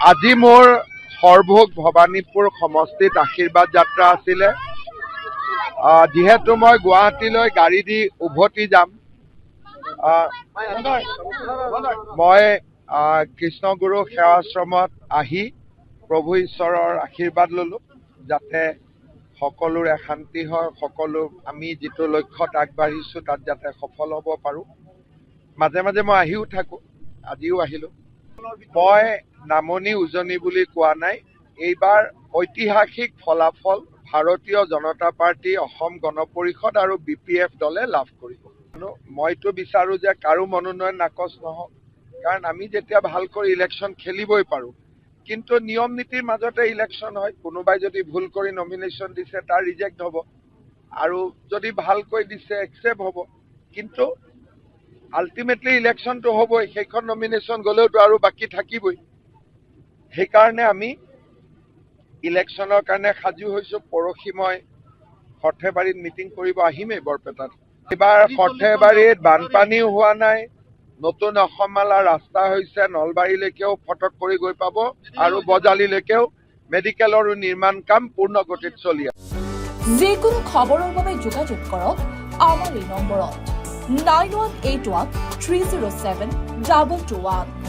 আজি মোৰ সৰভোগ ভবানীপুৰ সমষ্টিত আশীৰ্বাদ যাত্ৰা আছিলে। যিহেতু মই গুৱাহাটীলৈ গাড়ী দি উভতি যাম, মই কৃষ্ণগুৰু সেৱাশ্ৰমত আহি প্ৰভু ঈশ্বৰৰ আশীৰ্বাদ ললো, যাতে সকলোৰে শান্তি হয়, সকলো আমি যিটো লক্ষ্যত আগবাঢ়িছো তাত যাতে সফল হ'ব পাৰোঁ। মাজে মাজে মই আহিও থাকোঁ, আজিও আহিলোঁ। মই নামনি উজনি বুলি কোৱা নাই। এইবাৰ ঐতিহাসিক ফলাফল ভাৰতীয় জনতা পাৰ্টি, অসম গণ পৰিষদ আৰু BPF দলে লাভ কৰিব। মইতো বিচাৰোঁ যে কাৰো মনোনয়ন নাকচ নহওক, কাৰণ আমি যেতিয়া ভালকৈ ইলেকশ্যন খেলিবই পাৰোঁ। কিন্তু নিয়ম নীতিৰ মাজতে ইলেকশ্যন হয়। কোনোবাই যদি ভুল কৰি নমিনেশ্যন দিছে তাৰ ৰিজেক্ট হ'ব, আৰু যদি ভালকৈ দিছে একচেপ্ট হ'ব। কিন্তু আল্টিমেটলি ইলেকশ্যনটো হ'বই, সেইখন নমিনেশ্যন গ'লেওতো আৰু বাকী থাকিবই। সেইকাৰণে আমি ইলেকশ্যনৰ কাৰণে সাজু হৈছোঁ। পৰহি মই সৰ্থেবাৰীত মিটিং কৰিব আহিমেই বৰপেটাত। এইবাৰ সৰ্থেবাৰীত বানপানীও হোৱা নাই, নতুন অসমমালা ৰাস্তা হৈছে, নলবাৰীলৈকেও ফটক কৰি গৈ পাব, আৰু বজালীলৈকেও মেডিকেলৰো নিৰ্মাণ কাম পূৰ্ণ গতিত চলি আছে। যিকোনো খবৰৰ বাবে যোগাযোগ কৰক আমাৰ এই নম্বৰত 9181 307 2221।